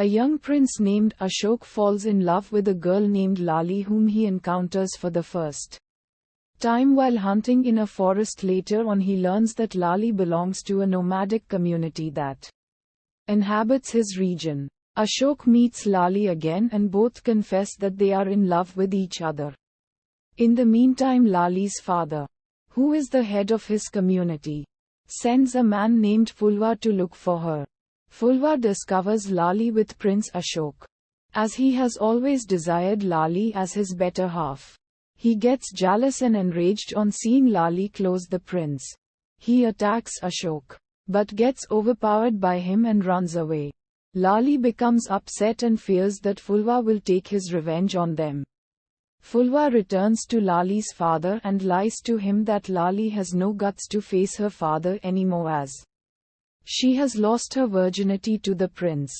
A young prince named Ashok falls in love with a girl named Lali whom he encounters for the first time while hunting in a forest. Later on he learns that Lali belongs to a nomadic community that inhabits his region. Ashok meets Lali again and both confess that they are in love with each other. In the meantime, Lali's father, who is the head of his community, sends a man named Fulwa to look for her. Fulwa discovers Lali with Prince Ashok. As he has always desired Lali as his better half, he gets jealous and enraged on seeing Lali close the prince. He attacks Ashok, but gets overpowered by him and runs away. Lali becomes upset and fears that Fulwa will take his revenge on them. Fulwa returns to Lali's father and lies to him that Lali has no guts to face her father anymore as she has lost her virginity to the prince,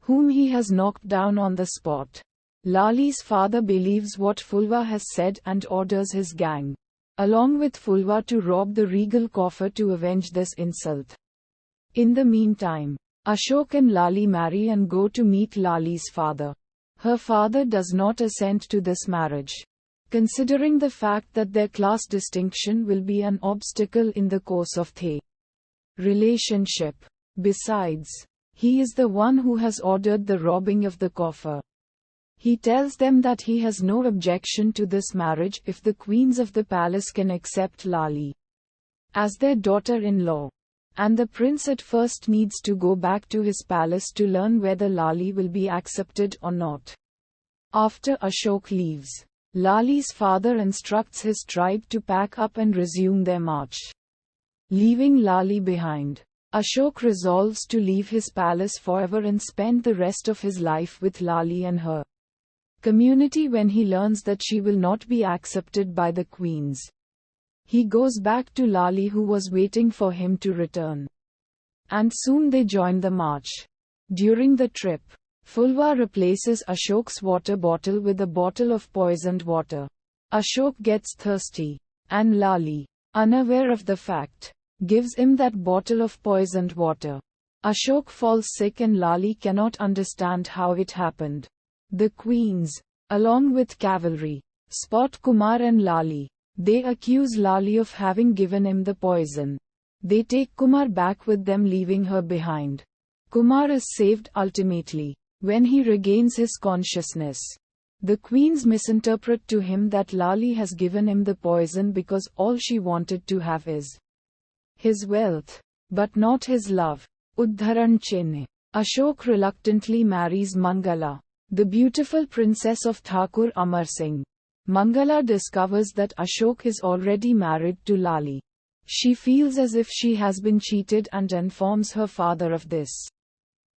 whom he has knocked down on the spot. Lali's father believes what Fulwa has said and orders his gang, along with Fulwa, to rob the regal coffer to avenge this insult. In the meantime, Ashok and Lali marry and go to meet Lali's father. Her father does not assent to this marriage, considering the fact that their class distinction will be an obstacle in the course of their relationship. Besides, he is the one who has ordered the robbing of the coffer. He tells them that he has no objection to this marriage if the queens of the palace can accept Lali as their daughter-in-law. And the prince at first needs to go back to his palace to learn whether Lali will be accepted or not. After Ashok leaves, Lali's father instructs his tribe to pack up and resume their march, leaving Lali behind. Ashok resolves to leave his palace forever and spend the rest of his life with Lali and her community. When he learns that she will not be accepted by the queens, he goes back to Lali, who was waiting for him to return. And soon they join the march. During the trip, Fulwa replaces Ashok's water bottle with a bottle of poisoned water. Ashok gets thirsty, and Lali, unaware of the fact, gives him that bottle of poisoned water. Ashok falls sick and Lali cannot understand how it happened. The queens, along with cavalry, spot Kumar and Lali. They accuse Lali of having given him the poison. They take Kumar back with them, leaving her behind. Kumar is saved ultimately when he regains his consciousness. The queens misinterpret to him that Lali has given him the poison because all she wanted to have is his wealth, but not his love. Udharan Chinna. Ashok reluctantly marries Mangala, the beautiful princess of Thakur Amar Singh. Mangala discovers that Ashok is already married to Lali. She feels as if she has been cheated and informs her father of this.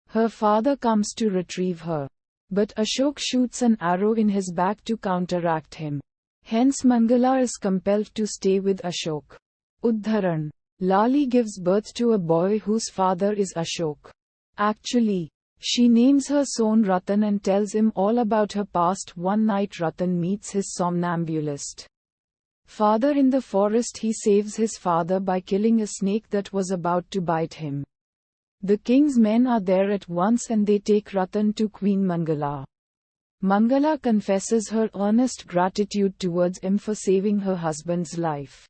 Her father comes to retrieve her, but Ashok shoots an arrow in his back to counteract him. Hence Mangala is compelled to stay with Ashok. Udharan. Lali gives birth to a boy whose father is Ashok. Actually, she names her son Ratan and tells him all about her past. One night Ratan meets his somnambulist father in the forest. He saves his father by killing a snake that was about to bite him. The king's men are there at once and they take Ratan to Queen Mangala. Mangala confesses her earnest gratitude towards him for saving her husband's life.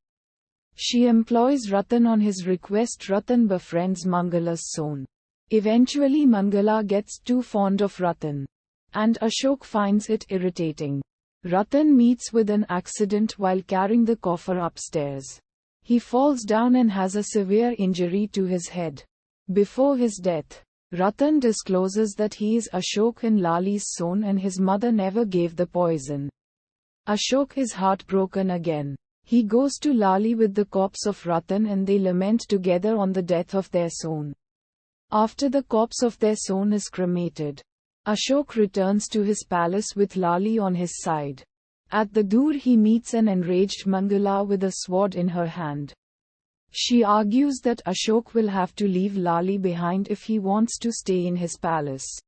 She employs Ratan on his request. Ratan befriends Mangala's son. Eventually Mangala gets too fond of Ratan, and Ashok finds it irritating. Ratan meets with an accident while carrying the coffer upstairs. He falls down and has a severe injury to his head. Before his death, Ratan discloses that he is Ashok and Lali's son and his mother never gave the poison. Ashok is heartbroken again. He goes to Lali with the corpse of Ratan and they lament together on the death of their son. After the corpse of their son is cremated, Ashok returns to his palace with Lali on his side. At the door he meets an enraged Mangala with a sword in her hand. She argues that Ashok will have to leave Lali behind if he wants to stay in his palace,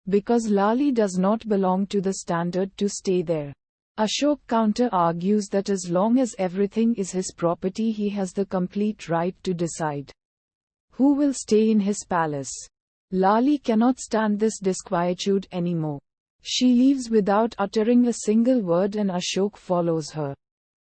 because Lali does not belong to the standard to stay there. Ashok counter-argues that as long as everything is his property he has the complete right to decide who will stay in his palace. Lali cannot stand this disquietude anymore. She leaves without uttering a single word and Ashok follows her.